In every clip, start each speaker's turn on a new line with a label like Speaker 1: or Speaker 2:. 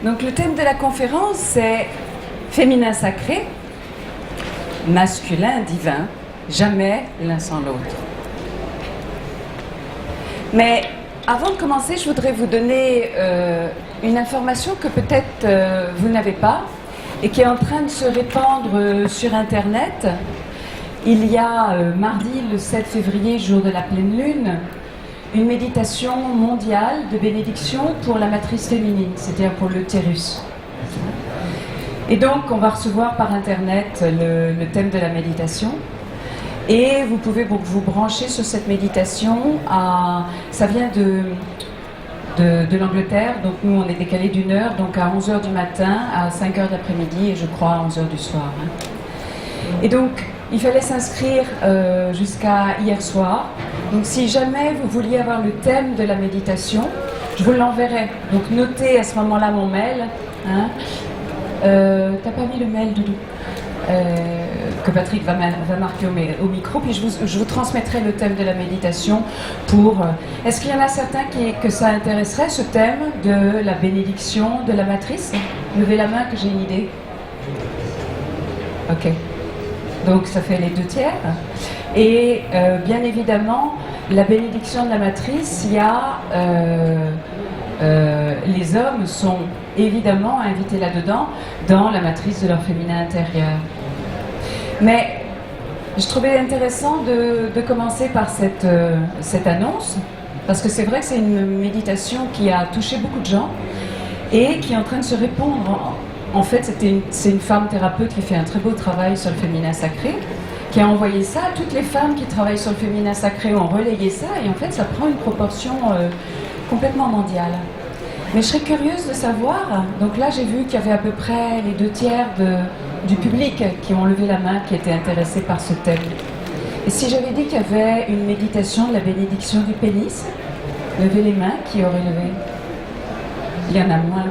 Speaker 1: Donc le thème de la conférence, c'est féminin sacré, masculin divin, jamais l'un sans l'autre. Mais avant de commencer, je voudrais vous donner une information que peut-être vous n'avez pas et qui est en train de se répandre sur Internet. Il y a mardi, le 7 février, jour de la pleine lune, une méditation mondiale de bénédiction pour la matrice féminine, c'est-à-dire pour l'utérus. Et donc, on va recevoir par Internet le thème de la méditation. Et vous pouvez vous brancher sur cette méditation. Ça vient de l'Angleterre, donc nous on est décalé d'une heure, donc à 11h du matin, à 5h d'après-midi et je crois à 11h du soir. Et donc, il fallait s'inscrire jusqu'à hier soir. Donc si jamais vous vouliez avoir le thème de la méditation, je vous l'enverrai. Donc notez à ce moment-là mon mail. T'as pas mis le mail, Doudou que Patrick va marquer au micro, puis je vous transmettrai le thème de la méditation pour... Est-ce qu'il y en a certains que ça intéresserait, ce thème de la bénédiction de la matrice? Levez la main que j'ai une idée. Ok. Donc ça fait les 2 tiers. Et bien évidemment, la bénédiction de la matrice, il y a... les hommes sont évidemment invités là-dedans, dans la matrice de leur féminin intérieur. Mais je trouvais intéressant de commencer par cette annonce, parce que c'est vrai que c'est une méditation qui a touché beaucoup de gens et qui est en train de se répandre. En fait, c'est une femme thérapeute qui fait un très beau travail sur le féminin sacré, qui a envoyé ça. Toutes les femmes qui travaillent sur le féminin sacré ont relayé ça, et en fait, ça prend une proportion complètement mondiale. Mais je serais curieuse de savoir, donc là j'ai vu qu'il y avait à peu près les 2 tiers du public qui ont levé la main, qui étaient intéressés par ce thème. Et si j'avais dit qu'il y avait une méditation de la bénédiction du pénis, levez les mains, qui aurait levé? Il y en a moins.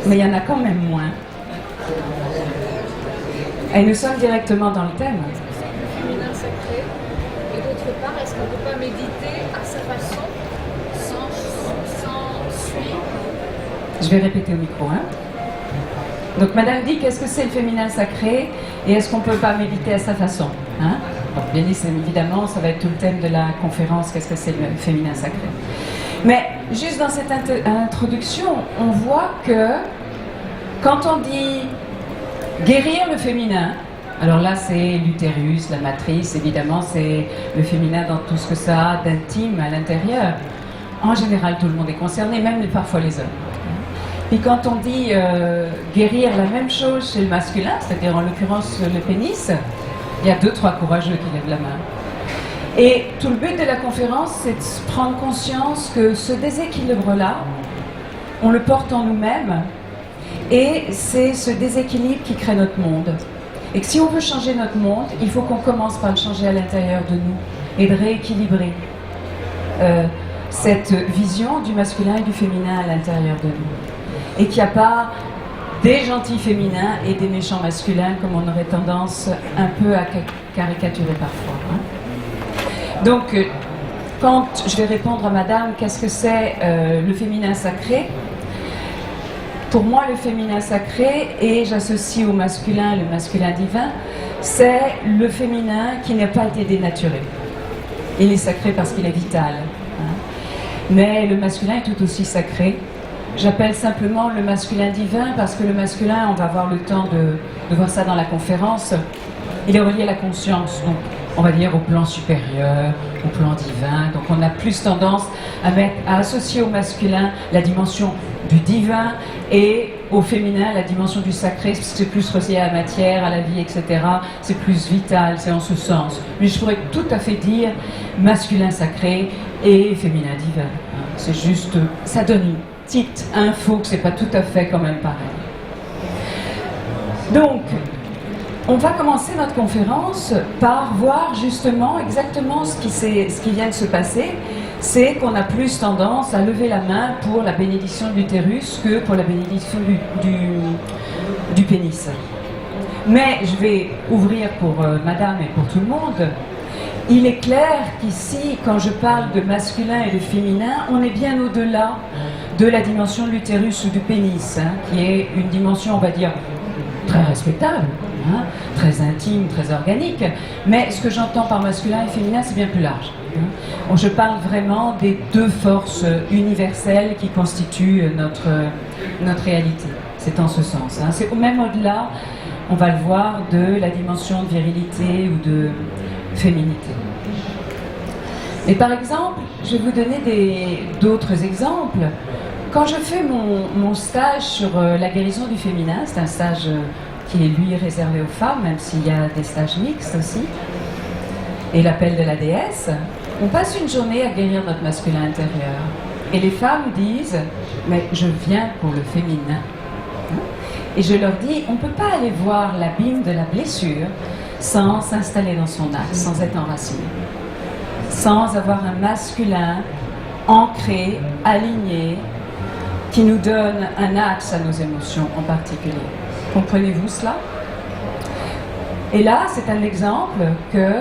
Speaker 1: Mais il y en a quand même moins. Et nous sommes directement dans le thème.
Speaker 2: C'est le féminin sacré. Et d'autre part, est-ce qu'on ne peut pas méditer à sa façon, sans suivre?
Speaker 1: Je vais répéter au micro. Donc Madame dit, qu'est-ce que c'est le féminin sacré et est-ce qu'on ne peut pas méditer à sa façon? Donc bien évidemment, ça va être tout le thème de la conférence, qu'est-ce que c'est le féminin sacré. Mais juste dans cette introduction, on voit que quand on dit guérir le féminin, alors là c'est l'utérus, la matrice, évidemment c'est le féminin dans tout ce que ça a d'intime à l'intérieur. En général, tout le monde est concerné, même parfois les hommes. Et quand on dit guérir la même chose chez le masculin, c'est-à-dire en l'occurrence le pénis, il y a 2-3 courageux qui lèvent la main. Et tout le but de la conférence, c'est de prendre conscience que ce déséquilibre-là, on le porte en nous-mêmes, et c'est ce déséquilibre qui crée notre monde. Et que si on veut changer notre monde, il faut qu'on commence par le changer à l'intérieur de nous, et de rééquilibrer cette vision du masculin et du féminin à l'intérieur de nous. Et qu'il n'y a pas des gentils féminins et des méchants masculins, comme on aurait tendance un peu à caricaturer parfois. Donc, quand je vais répondre à madame, qu'est-ce que c'est le féminin sacré? Pour moi, le féminin sacré, et j'associe au masculin le masculin divin, c'est le féminin qui n'a pas été dénaturé. Il est sacré parce qu'il est vital. Mais le masculin est tout aussi sacré. J'appelle simplement le masculin divin parce que le masculin, on va avoir le temps de voir ça dans la conférence, il est relié à la conscience, donc on va dire au plan supérieur, au plan divin. Donc on a plus tendance à associer au masculin la dimension du divin et au féminin la dimension du sacré, parce que c'est plus relié à la matière, à la vie, etc. C'est plus vital, c'est en ce sens. Mais je pourrais tout à fait dire masculin sacré et féminin divin. C'est juste, ça donne une petite info que c'est pas tout à fait quand même pareil. Donc, on va commencer notre conférence par voir justement exactement ce qui vient de se passer. C'est qu'on a plus tendance à lever la main pour la bénédiction de l'utérus que pour la bénédiction du pénis. Mais je vais ouvrir pour madame et pour tout le monde. Il est clair qu'ici, quand je parle de masculin et de féminin, on est bien au-delà de la dimension de l'utérus ou du pénis, hein, qui est une dimension, on va dire, très respectable, hein, très intime, très organique. Mais ce que j'entends par masculin et féminin, c'est bien plus large. Hein. Je parle vraiment des deux forces universelles qui constituent notre réalité. C'est en ce sens. Hein. C'est même au-delà, on va le voir, de la dimension de virilité ou de féminité. Et par exemple, je vais vous donner d'autres exemples. Quand je fais mon stage sur la guérison du féminin, c'est un stage qui est lui réservé aux femmes, même s'il y a des stages mixtes aussi, et l'appel de la déesse, on passe une journée à guérir notre masculin intérieur. Et les femmes disent, mais je viens pour le féminin. Et je leur dis, on ne peut pas aller voir l'abîme de la blessure sans s'installer dans son axe, sans être enraciné, sans avoir un masculin ancré, aligné, qui nous donne un axe à nos émotions en particulier. Comprenez-vous cela? Et là, c'est un exemple que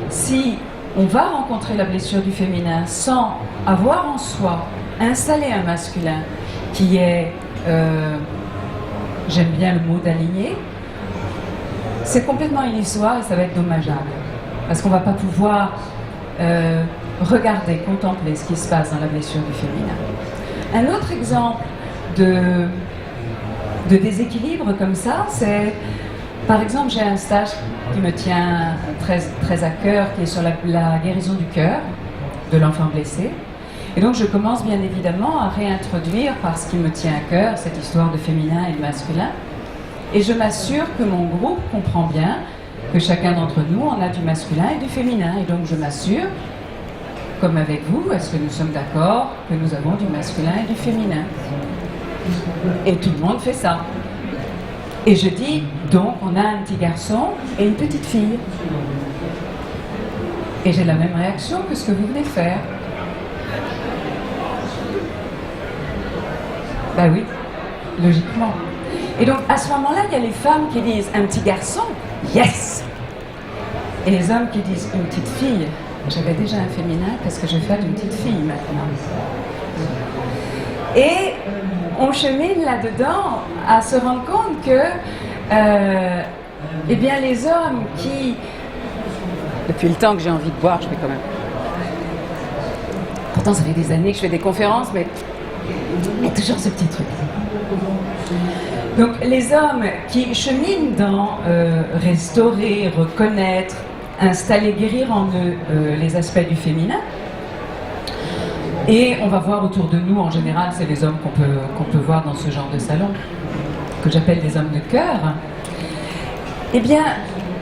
Speaker 1: si on va rencontrer la blessure du féminin sans avoir en soi installé un masculin qui est, j'aime bien le mot d'aligné, c'est complètement illusoire et ça va être dommageable. Parce qu'on ne va pas pouvoir regarder, contempler ce qui se passe dans la blessure du féminin. Un autre exemple de déséquilibre comme ça, c'est, par exemple, j'ai un stage qui me tient très, très à cœur, qui est sur la guérison du cœur de l'enfant blessé. Et donc je commence bien évidemment à réintroduire, parce qu'il me tient à cœur, cette histoire de féminin et de masculin. Et je m'assure que mon groupe comprend bien que chacun d'entre nous en a du masculin et du féminin. Et donc je m'assure, comme avec vous, est-ce que nous sommes d'accord que nous avons du masculin et du féminin? Et tout le monde fait ça. Et je dis, donc on a un petit garçon et une petite fille. Et j'ai la même réaction que ce que vous venez de faire. Ben oui, logiquement. Et donc à ce moment-là, il y a les femmes qui disent un petit garçon, yes! Et les hommes qui disent une petite fille. J'avais déjà un féminin, qu'est-ce que je fais d'une petite fille maintenant? Et on chemine là-dedans à se rendre compte que eh bien les hommes qui, depuis le temps que j'ai envie de boire, je fais quand même. Pourtant ça fait des années que je fais des conférences, mais il y a toujours ce petit truc. Donc les hommes qui cheminent dans restaurer, reconnaître, installer, guérir en eux les aspects du féminin. Et on va voir autour de nous, en général, c'est les hommes qu'on peut voir dans ce genre de salon, que j'appelle des hommes de cœur. Eh bien,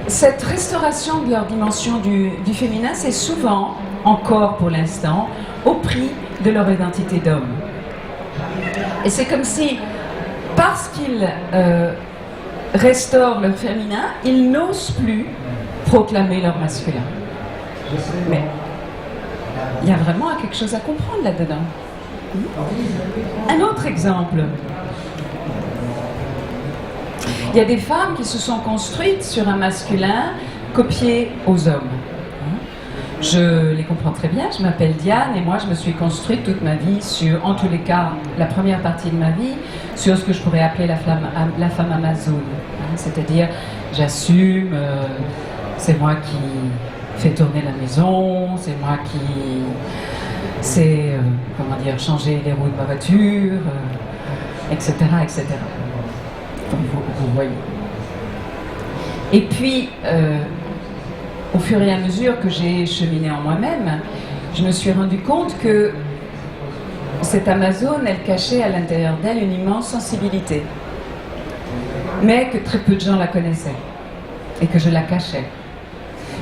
Speaker 1: cette restauration de leur dimension du féminin, c'est souvent, encore pour l'instant, au prix de leur identité d'homme. Et c'est comme si, parce qu'ils restaurent leur féminin, ils n'osent plus proclamer leur masculin. Mais il y a vraiment quelque chose à comprendre là-dedans. Un autre exemple. Il y a des femmes qui se sont construites sur un masculin copié aux hommes. Je les comprends très bien, je m'appelle Diane et moi je me suis construite toute ma vie sur, en tous les cas, la première partie de ma vie, sur ce que je pourrais appeler la femme amazone. C'est-à-dire, j'assume, c'est moi qui fais tourner la maison, c'est moi qui sais, changer les roues de ma voiture, etc., etc. Comme vous voyez. Et puis, au fur et à mesure que j'ai cheminé en moi-même, je me suis rendu compte que cette Amazone, elle cachait à l'intérieur d'elle une immense sensibilité, mais que très peu de gens la connaissaient, et que je la cachais.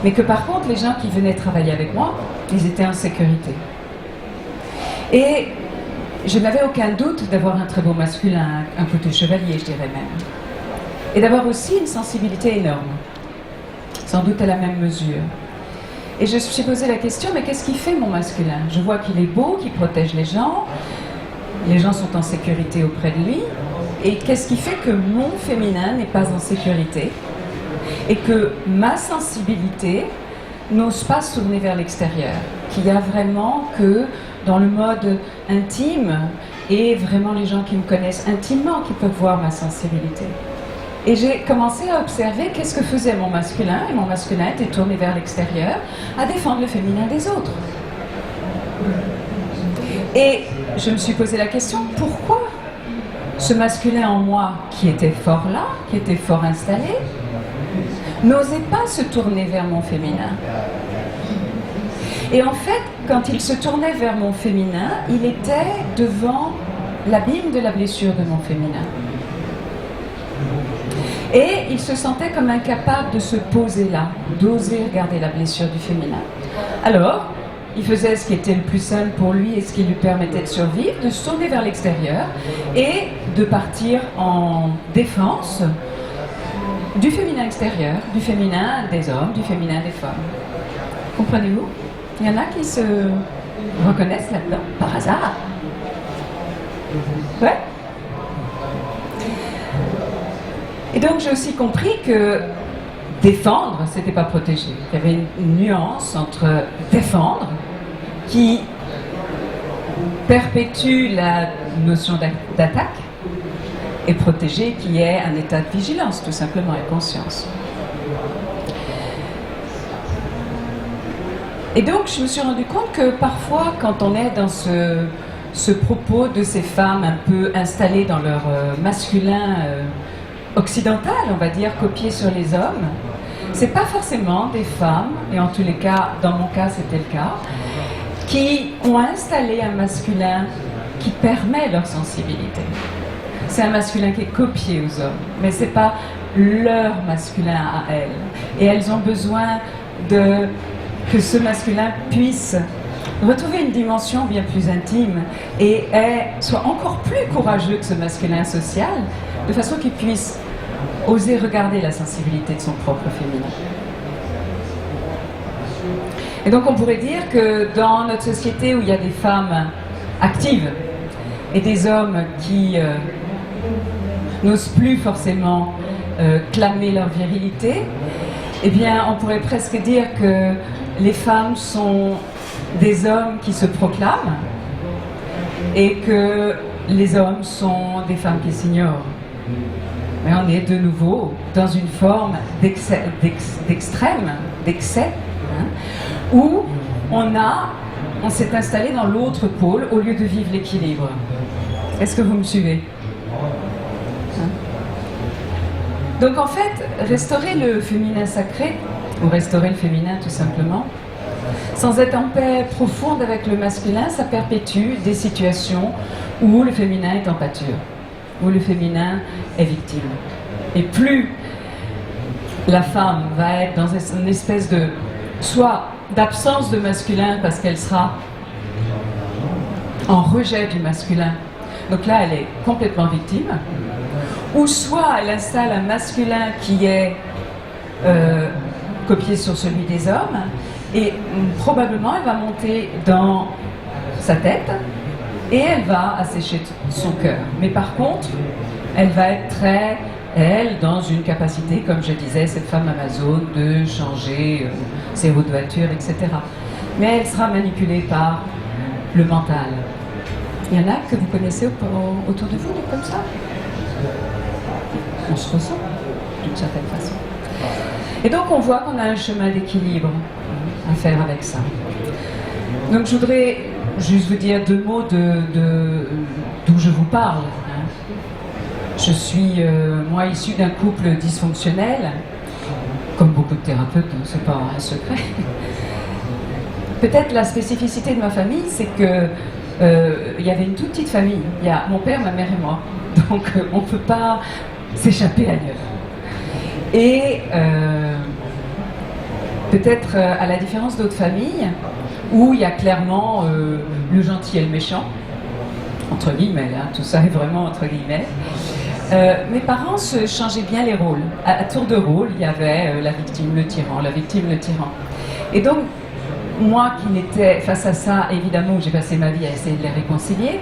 Speaker 1: Mais que par contre, les gens qui venaient travailler avec moi, ils étaient en sécurité. Et je n'avais aucun doute d'avoir un très beau masculin, un couteau chevalier, je dirais même. Et d'avoir aussi une sensibilité énorme, sans doute à la même mesure. Et je me suis posé la question, mais qu'est-ce qui fait mon masculin? Je vois qu'il est beau, qu'il protège les gens sont en sécurité auprès de lui, et qu'est-ce qui fait que mon féminin n'est pas en sécurité? Et que ma sensibilité n'ose pas se tourner vers l'extérieur, qu'il y a vraiment que dans le mode intime et vraiment les gens qui me connaissent intimement qui peuvent voir ma sensibilité. Et j'ai commencé à observer qu'est-ce que faisait mon masculin, et mon masculin était tourné vers l'extérieur, à défendre le féminin des autres. Et je me suis posé la question, pourquoi ce masculin en moi, qui était fort là, qui était fort installé, n'osait pas se tourner vers mon féminin? Et en fait, quand il se tournait vers mon féminin, il était devant l'abîme de la blessure de mon féminin. Et il se sentait comme incapable de se poser là, d'oser regarder la blessure du féminin. Alors, il faisait ce qui était le plus simple pour lui et ce qui lui permettait de survivre, de se tourner vers l'extérieur et de partir en défense du féminin extérieur, du féminin des hommes, du féminin des femmes. Comprenez-vous? Il y en a qui se reconnaissent là-dedans, par hasard. Ouais. Et donc j'ai aussi compris que défendre, c'était pas protéger. Il y avait une nuance entre défendre, qui perpétue la notion d'attaque, et protéger, qui est un état de vigilance, tout simplement, et conscience. Et donc je me suis rendu compte que parfois, quand on est dans ce propos de ces femmes un peu installées dans leur masculin occidental, on va dire, copié sur les hommes, c'est pas forcément des femmes, et en tous les cas, dans mon cas c'était le cas, qui ont installé un masculin qui permet leur sensibilité. C'est un masculin qui est copié aux hommes, mais c'est pas leur masculin à elles. Et elles ont besoin que ce masculin puisse retrouver une dimension bien plus intime et soit encore plus courageux que ce masculin social, de façon qu'il puisse oser regarder la sensibilité de son propre féminin. Et donc on pourrait dire que dans notre société où il y a des femmes actives et des hommes qui n'osent plus forcément clamer leur virilité, eh bien on pourrait presque dire que les femmes sont des hommes qui se proclament et que les hommes sont des femmes qui s'ignorent. Mais on est de nouveau dans une forme d'extrême, d'excès, hein, où on s'est installé dans l'autre pôle au lieu de vivre l'équilibre. Est-ce que vous me suivez? Hein? Donc en fait, restaurer le féminin sacré, ou restaurer le féminin tout simplement, sans être en paix profonde avec le masculin, ça perpétue des situations où le féminin est en pâture, où le féminin est victime. Et plus la femme va être dans une espèce de, soit d'absence de masculin parce qu'elle sera en rejet du masculin, donc là elle est complètement victime, ou soit elle installe un masculin qui est copié sur celui des hommes, et probablement elle va monter dans sa tête et elle va assécher son cœur. Mais par contre, elle va être très, elle, dans une capacité, comme je disais, cette femme amazone, de changer ses roues de voiture, etc. Mais elle sera manipulée par le mental. Il y en a que vous connaissez autour de vous, comme ça? On se ressent, d'une certaine façon. Et donc on voit qu'on a un chemin d'équilibre à faire avec ça. Donc je voudrais juste vous dire deux mots d'où je vous parle. Je suis, moi, issue d'un couple dysfonctionnel, comme beaucoup de thérapeutes, c'est pas un secret. Peut-être la spécificité de ma famille, c'est que il y avait une toute petite famille. Il y a mon père, ma mère et moi. Donc on ne peut pas s'échapper ailleurs. Et peut-être à la différence d'autres familles, où il y a clairement le gentil et le méchant, entre guillemets, hein, tout ça est vraiment entre guillemets. Mes parents se changeaient bien les rôles. À tour de rôle, il y avait la victime, le tyran, la victime, le tyran. Et donc, moi qui n'étais face à ça, évidemment, j'ai passé ma vie à essayer de les réconcilier,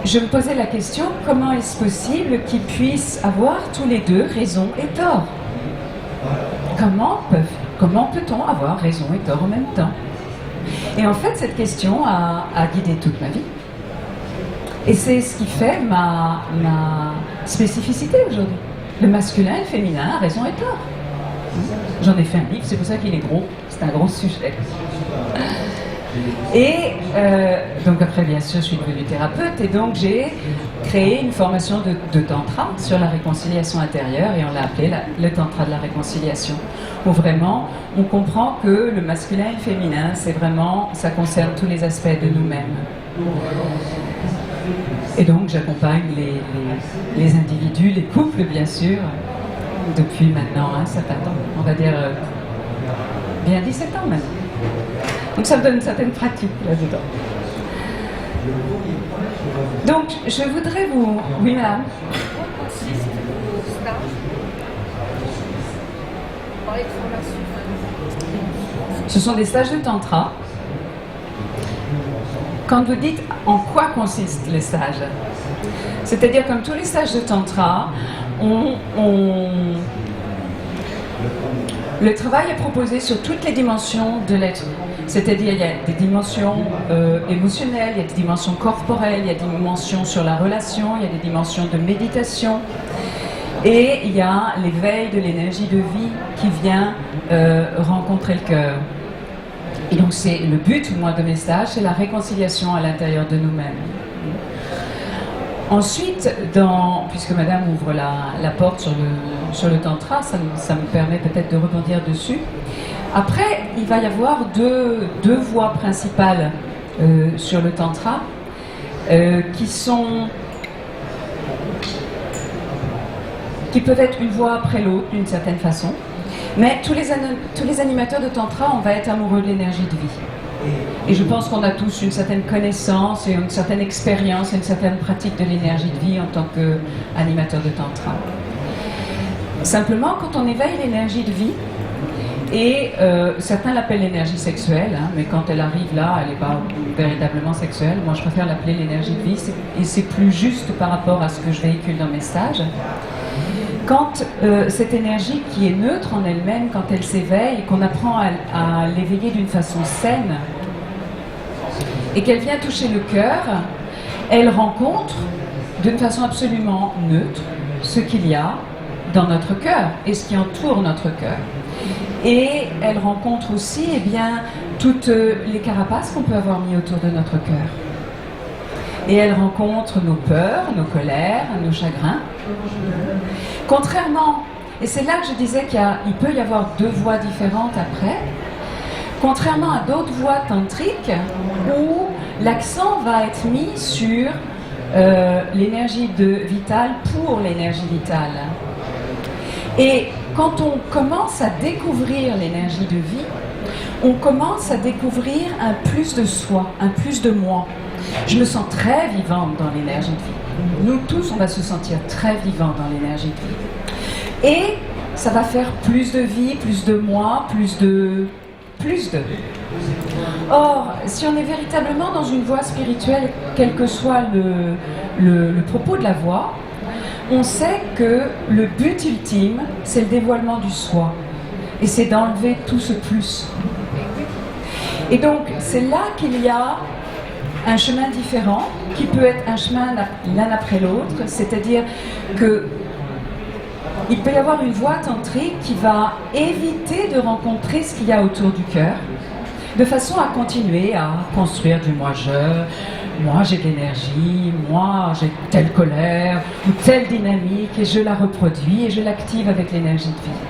Speaker 1: je me posais la question, comment est-ce possible qu'ils puissent avoir tous les deux raison et tort? Comment peut-on avoir raison et tort en même temps? Et en fait, cette question a guidé toute ma vie. Et c'est ce qui fait ma spécificité aujourd'hui. Le masculin et le féminin a raison et tort. J'en ai fait un livre, c'est pour ça qu'il est gros. C'est un gros sujet. Et donc après, bien sûr, je suis devenue thérapeute et donc j'ai créé une formation de tantra sur la réconciliation intérieure et on l'a appelé le tantra de la réconciliation. Où vraiment, on comprend que le masculin et le féminin, c'est vraiment, ça concerne tous les aspects de nous-mêmes. Et donc j'accompagne les individus, les couples bien sûr, depuis maintenant un certain temps, on va dire bien 17 ans maintenant. Donc ça me donne une certaine pratique là-dedans. Donc je voudrais vous... Oui madame.
Speaker 2: Quoi consiste vos stages? Parler de formation.
Speaker 1: Ce sont des stages de tantra. Quand vous dites en quoi consistent les stages, c'est-à-dire comme tous les stages de tantra, le travail est proposé sur toutes les dimensions de l'être. C'est-à-dire il y a des dimensions émotionnelles, il y a des dimensions corporelles, il y a des dimensions sur la relation, il y a des dimensions de méditation. Et il y a l'éveil de l'énergie de vie qui vient rencontrer le cœur. Et donc c'est le but, moi, de mes stages, c'est la réconciliation à l'intérieur de nous-mêmes. Ensuite, puisque madame ouvre la porte sur le tantra, ça me permet peut-être de rebondir dessus. Après, il va y avoir deux voies principales sur le tantra qui peuvent être une voie après l'autre d'une certaine façon. Mais tous les animateurs de tantra, on va être amoureux de l'énergie de vie. Et je pense qu'on a tous une certaine connaissance et une certaine expérience et une certaine pratique de l'énergie de vie en tant qu'animateur de tantra. Simplement, quand on éveille l'énergie de vie, et certains l'appellent l'énergie sexuelle, hein, mais quand elle arrive là, elle n'est pas véritablement sexuelle. Moi, je préfère l'appeler l'énergie de vie, et c'est plus juste par rapport à ce que je véhicule dans mes stages. Quand cette énergie qui est neutre en elle-même, quand elle s'éveille, et qu'on apprend à l'éveiller d'une façon saine, et qu'elle vient toucher le cœur, elle rencontre d'une façon absolument neutre ce qu'il y a dans notre cœur et ce qui entoure notre cœur. Et elle rencontre aussi toutes les carapaces qu'on peut avoir mis autour de notre cœur. Et elle rencontre nos peurs, nos colères, nos chagrins. Contrairement, et c'est là que je disais qu'il peut y avoir deux voies différentes après, contrairement à d'autres voies tantriques où l'accent va être mis sur l'énergie vitale pour l'énergie vitale. Et quand on commence à découvrir l'énergie de vie, on commence à découvrir un plus de soi, un plus de moi. Je me sens très vivante dans l'énergie de vie. Nous tous, on va se sentir très vivants dans l'énergie de vie. Et ça va faire plus de vie, plus de moi, plus de... Or, si on est véritablement dans une voie spirituelle, quel que soit le propos de la voie, on sait que le but ultime, c'est le dévoilement du soi. Et c'est d'enlever tout ce plus. Et donc, c'est là qu'il y a un chemin différent, qui peut être un chemin l'un après l'autre, c'est-à-dire que il peut y avoir une voie tantrique qui va éviter de rencontrer ce qu'il y a autour du cœur, de façon à continuer à construire du moi j'ai de l'énergie, moi j'ai telle colère ou telle dynamique et je la reproduis et je l'active avec l'énergie de vie.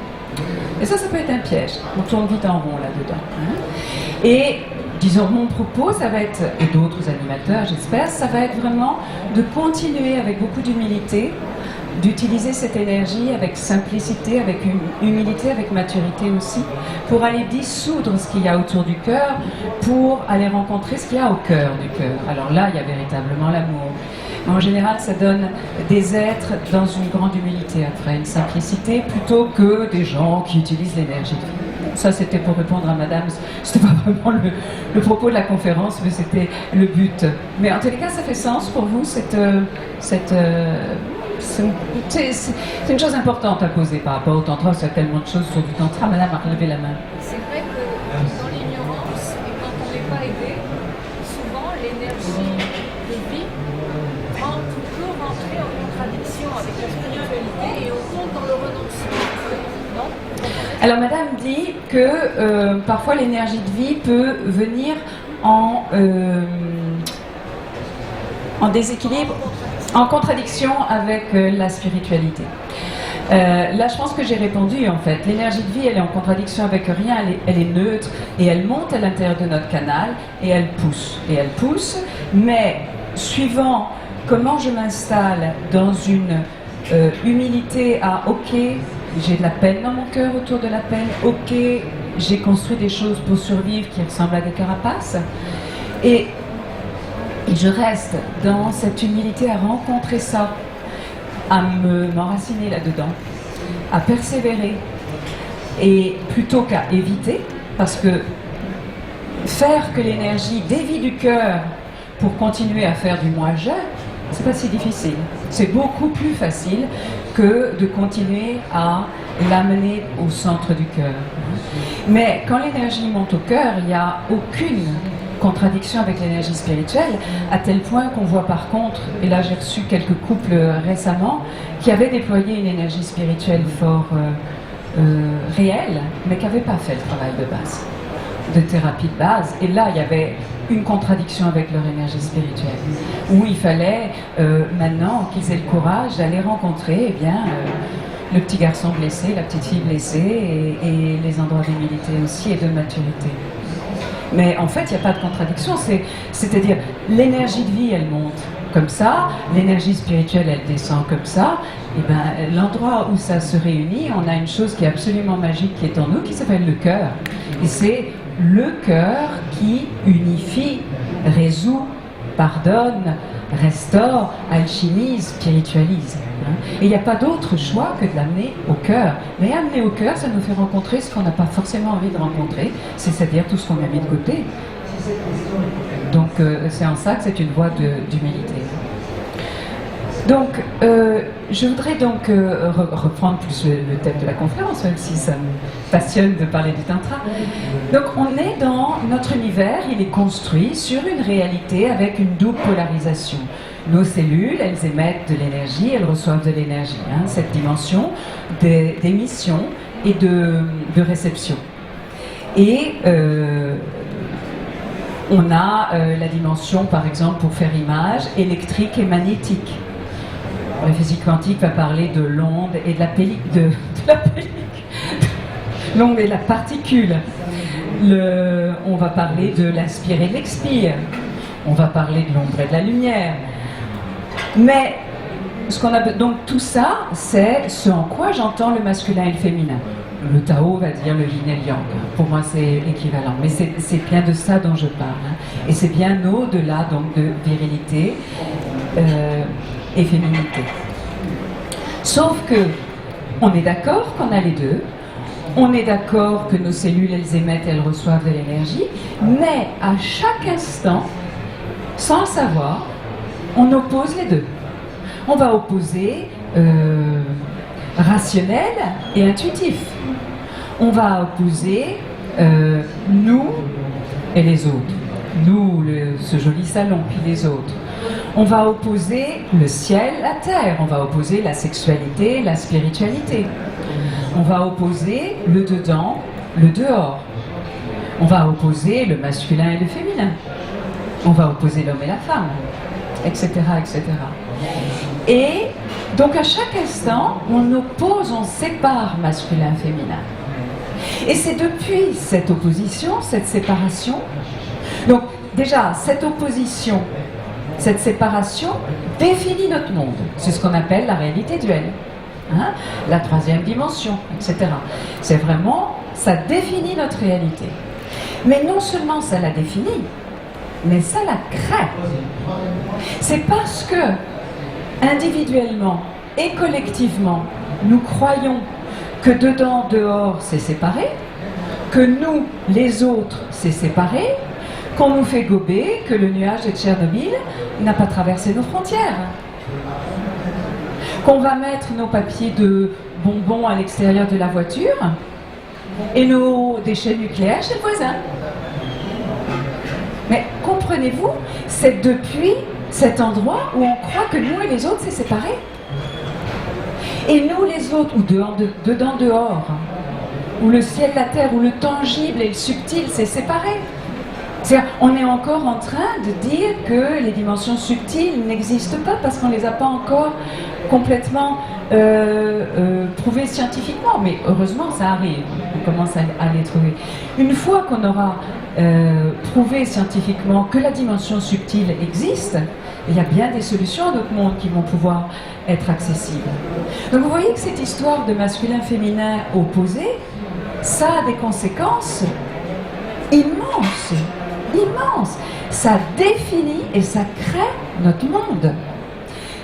Speaker 1: Et ça peut être un piège, on tourne vite en rond là-dedans. Et disons, mon propos, ça va être, et d'autres animateurs j'espère, ça va être vraiment de continuer avec beaucoup d'humilité, d'utiliser cette énergie avec simplicité, avec humilité, avec maturité aussi, pour aller dissoudre ce qu'il y a autour du cœur, pour aller rencontrer ce qu'il y a au cœur du cœur. Alors là, il y a véritablement l'amour. En général, ça donne des êtres dans une grande humilité après, une simplicité, plutôt que des gens qui utilisent l'énergie. Ça, c'était pour répondre à madame, c'était pas vraiment le propos de la conférence, mais c'était le but. Mais en tous les cas, ça fait sens pour vous, c'est une chose importante à poser par rapport au tantra, il y a tellement de choses sur du tantra. Madame a relevé la main.
Speaker 2: C'est vrai que dans l'ignorance, et quand on n'est pas aidé, souvent l'énergie de vie
Speaker 1: Alors Madame dit que parfois l'énergie de vie peut venir en déséquilibre, en contradiction avec la spiritualité. Là, je pense que j'ai répondu en fait. L'énergie de vie, elle est en contradiction avec rien, elle est neutre et elle monte à l'intérieur de notre canal et elle pousse. Et elle pousse, mais suivant comment je m'installe dans une humilité à ok, j'ai de la peine dans mon cœur autour de la peine, ok, j'ai construit des choses pour survivre qui ressemblent à des carapaces. Et je reste dans cette humilité à rencontrer ça, à m'enraciner là-dedans, à persévérer, et plutôt qu'à éviter, parce que faire que l'énergie dévie du cœur pour continuer à faire du moi-je, c'est pas si difficile. C'est beaucoup plus facile que de continuer à l'amener au centre du cœur. Mais quand l'énergie monte au cœur, il n'y a aucune contradiction avec l'énergie spirituelle, à tel point qu'on voit par contre, et là j'ai reçu quelques couples récemment, qui avaient déployé une énergie spirituelle fort réelle, mais qui n'avaient pas fait le travail de base, de thérapie de base. Et là, il y avait une contradiction avec leur énergie spirituelle, où il fallait maintenant qu'ils aient le courage d'aller rencontrer le petit garçon blessé, la petite fille blessée, et les endroits d'humilité aussi et de maturité. Mais en fait, il n'y a pas de contradiction, c'est-à-dire l'énergie de vie, elle monte comme ça, l'énergie spirituelle, elle descend comme ça, et bien l'endroit où ça se réunit, on a une chose qui est absolument magique qui est en nous, qui s'appelle le cœur. Et c'est le cœur qui unifie, résout, pardonne, restaure, alchimise, spiritualise. Et il n'y a pas d'autre choix que de l'amener au cœur. Mais amener au cœur, ça nous fait rencontrer ce qu'on n'a pas forcément envie de rencontrer, c'est-à-dire tout ce qu'on a mis de côté. Donc c'est en ça que c'est une voie d'humilité. Donc je voudrais donc reprendre plus le thème de la conférence, même si ça me passionne de parler du tantra. Donc on est dans notre univers, il est construit sur une réalité avec une double polarisation. Nos cellules, elles émettent de l'énergie, elles reçoivent de l'énergie, cette dimension d'émission et de réception. Et on a la dimension, par exemple, pour faire image, électrique et magnétique. La physique quantique va parler de l'onde et de la pellicule, l'onde et la particule. On va parler de l'inspire et de l'expire. On va parler de l'ombre et de la lumière. Mais donc tout ça, c'est ce en quoi j'entends le masculin et le féminin. Le Tao va dire le yin et le yang. Pour moi, c'est équivalent. Mais c'est bien de ça dont je parle. Et c'est bien au-delà donc de virilité et féminité. Sauf que on est d'accord qu'on a les deux. On est d'accord que nos cellules, elles émettent, elles reçoivent de l'énergie. Mais à chaque instant, sans le savoir, on oppose les deux. On va opposer rationnel et intuitif. On va opposer nous et les autres. Nous, ce joli salon, puis les autres. On va opposer le ciel, la terre. On va opposer la sexualité, la spiritualité. On va opposer le dedans, le dehors. On va opposer le masculin et le féminin. On va opposer l'homme et la femme, etc., etc. Et donc à chaque instant, on oppose, on sépare masculin-féminin. Et c'est depuis cette opposition, cette séparation, donc déjà cette opposition, cette séparation définit notre monde. C'est ce qu'on appelle la réalité duelle, la troisième dimension, etc. C'est vraiment, ça définit notre réalité. Mais non seulement ça la définit, mais ça la crée. C'est parce que individuellement et collectivement, nous croyons que dedans, dehors, c'est séparé, que nous, les autres, c'est séparé, qu'on nous fait gober, que le nuage de Tchernobyl n'a pas traversé nos frontières, qu'on va mettre nos papiers de bonbons à l'extérieur de la voiture et nos déchets nucléaires chez le voisin. Mais comprenez-vous, c'est depuis cet endroit où on croit que nous et les autres, c'est séparé. Et nous, les autres, ou dedans, dehors, où le ciel, la terre, où le tangible et le subtil, c'est séparé. C'est-à-dire, on est encore en train de dire que les dimensions subtiles n'existent pas parce qu'on ne les a pas encore complètement prouvées scientifiquement. Mais heureusement, ça arrive. On commence à les trouver. Une fois qu'on aura prouvé scientifiquement que la dimension subtile existe, il y a bien des solutions à notre monde qui vont pouvoir être accessibles. Donc vous voyez que cette histoire de masculin-féminin opposé, ça a des conséquences immenses. Immense. Ça définit et ça crée notre monde.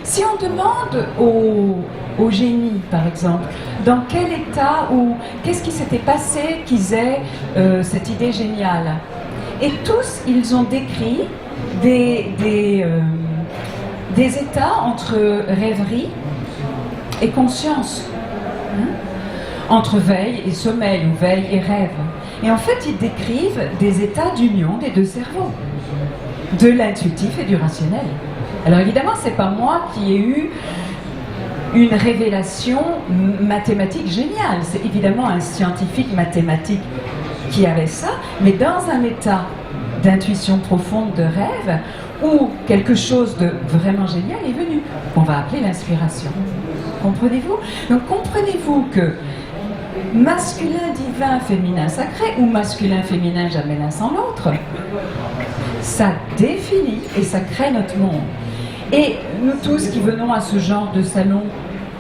Speaker 1: Si on demande aux génies, par exemple, dans quel état ou qu'est-ce qui s'était passé qu'ils aient cette idée géniale, et tous, ils ont décrit des états entre rêverie et conscience, entre veille et sommeil, ou veille et rêve. Et en fait, ils décrivent des états d'union des deux cerveaux, de l'intuitif et du rationnel. Alors évidemment, c'est pas moi qui ai eu une révélation mathématique géniale. C'est évidemment un scientifique mathématique qui avait ça, mais dans un état d'intuition profonde, de rêve, où quelque chose de vraiment génial est venu, qu'on va appeler l'inspiration. Comprenez-vous? Donc comprenez-vous que masculin divin, féminin sacré, ou masculin féminin jamais l'un sans l'autre, ça définit et ça crée notre monde. Et nous tous qui venons à ce genre de salon,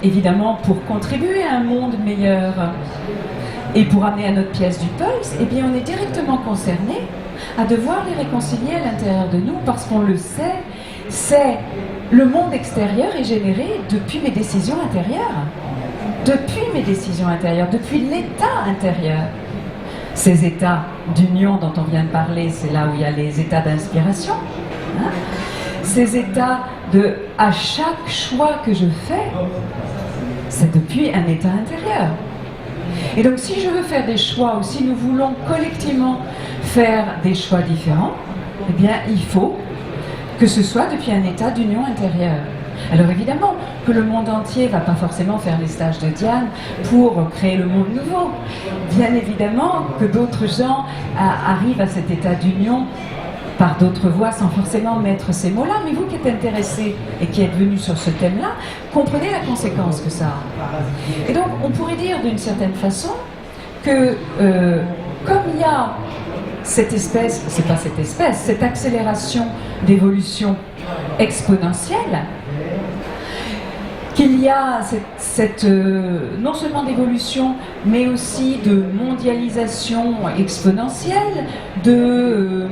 Speaker 1: évidemment pour contribuer à un monde meilleur et pour amener à notre pièce du pulse, eh bien on est directement concernés à devoir les réconcilier à l'intérieur de nous, parce qu'on le sait, c'est le monde extérieur est généré depuis mes décisions intérieures. Depuis mes décisions intérieures, depuis l'état intérieur. Ces états d'union dont on vient de parler, c'est là où il y a les états d'inspiration. Ces états de à chaque choix que je fais, c'est depuis un état intérieur. Et donc si je veux faire des choix, ou si nous voulons collectivement faire des choix différents, eh bien il faut que ce soit depuis un état d'union intérieure. Alors évidemment que le monde entier ne va pas forcément faire les stages de Diane pour créer le monde nouveau. Bien évidemment que d'autres gens arrivent à cet état d'union par d'autres voies sans forcément mettre ces mots-là. Mais vous qui êtes intéressés et qui êtes venus sur ce thème-là, comprenez la conséquence que ça a. Et donc on pourrait dire d'une certaine façon que comme il y a cette espèce, c'est pas cette espèce, cette accélération d'évolution exponentielle, qu'il y a cette non seulement d'évolution, mais aussi de mondialisation exponentielle, de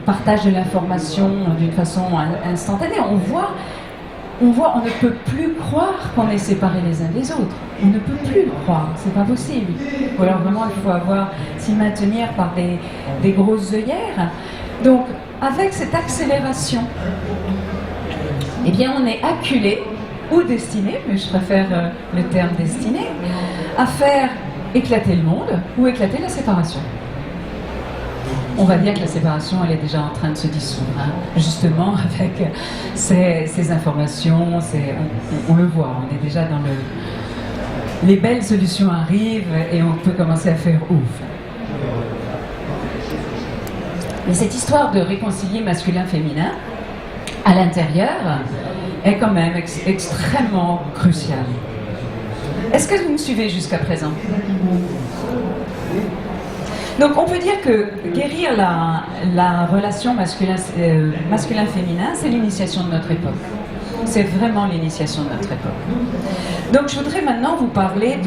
Speaker 1: partage de l'information d'une façon instantanée. On ne peut plus croire qu'on est séparés les uns des autres. On ne peut plus le croire, c'est pas possible. Ou alors vraiment, il faut s'y maintenir par des grosses œillères. Donc, avec cette accélération, eh bien, on est acculé ou destiné, mais je préfère le terme destiné, à faire éclater le monde ou éclater la séparation. On va dire que la séparation, elle est déjà en train de se dissoudre, justement avec ces informations, on le voit, on est déjà dans les belles solutions arrivent et on peut commencer à faire ouf. Mais cette histoire de réconcilier masculin-féminin, à l'intérieur, est quand même extrêmement cruciale. Est-ce que vous me suivez jusqu'à présent? Donc on peut dire que guérir la relation masculin-féminin, c'est l'initiation de notre époque. C'est vraiment l'initiation de notre époque. Donc je voudrais maintenant vous parler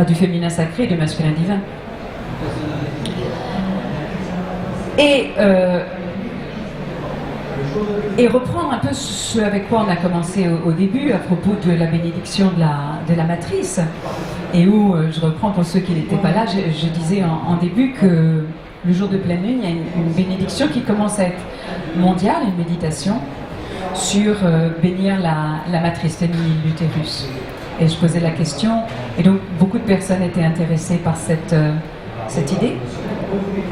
Speaker 1: du féminin sacré et du masculin divin. Et reprendre un peu ce avec quoi on a commencé au début à propos de la bénédiction de la matrice, et où je reprends pour ceux qui n'étaient pas là, je disais en début que le jour de pleine lune, il y a une bénédiction qui commence à être mondiale, une méditation sur bénir la matrice féminine, l'utérus. Et je posais la question, et donc beaucoup de personnes étaient intéressées par cette idée.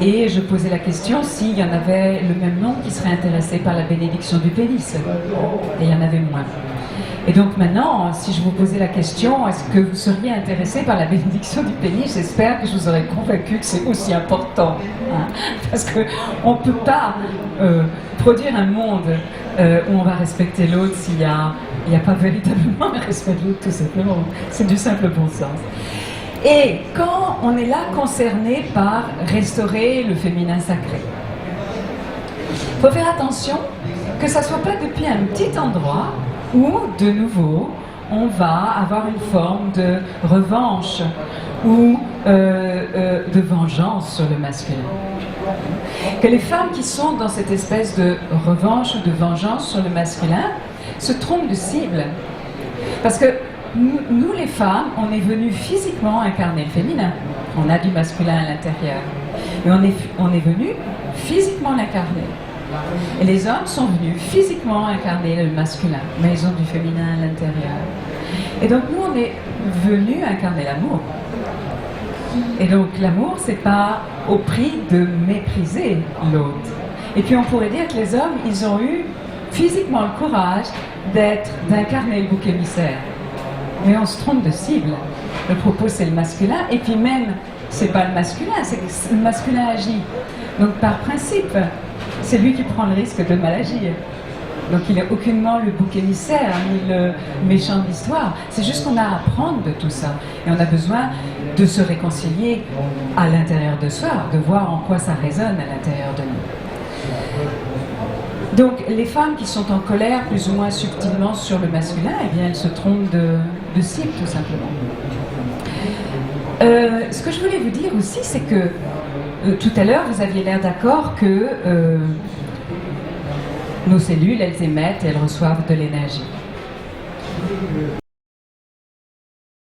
Speaker 1: Et je posais la question s'il y en avait le même nombre qui seraient intéressés par la bénédiction du pénis. Et il y en avait moins. Et donc maintenant, si je vous posais la question, est-ce que vous seriez intéressé par la bénédiction du pénis, j'espère que je vous aurais convaincu que c'est aussi important. Hein, parce qu'on ne peut pas produire un monde où on va respecter l'autre s'il n'y a pas véritablement un respect de l'autre, tout simplement. C'est du simple bon sens. Et quand on est là concerné par restaurer le féminin sacré, il faut faire attention que ça ne soit pas depuis un petit endroit où, de nouveau, on va avoir une forme de revanche ou de vengeance sur le masculin. Que les femmes qui sont dans cette espèce de revanche ou de vengeance sur le masculin se trompent de cible. Parce que nous, les femmes, on est venues physiquement incarner le féminin. On a du masculin à l'intérieur. Et on est venu physiquement l'incarner. Et les hommes sont venus physiquement incarner le masculin, mais ils ont du féminin à l'intérieur. Et donc nous, on est venus incarner l'amour. Et donc l'amour, c'est pas au prix de mépriser l'autre. Et puis on pourrait dire que les hommes, ils ont eu physiquement le courage d'incarner le bouc émissaire. Mais on se trompe de cible. Le propos, c'est le masculin, et puis même, c'est pas le masculin, c'est que le masculin agit. Donc par principe, c'est lui qui prend le risque de mal agir. Donc il n'est aucunement le bouc émissaire, ni le méchant de l'histoire. C'est juste qu'on a à apprendre de tout ça. Et on a besoin de se réconcilier à l'intérieur de soi, de voir en quoi ça résonne à l'intérieur de nous. Donc les femmes qui sont en colère plus ou moins subtilement sur le masculin, eh bien elles se trompent de cible tout simplement. Ce que je voulais vous dire aussi, c'est que tout à l'heure vous aviez l'air d'accord que nos cellules, elles émettent et elles reçoivent de l'énergie.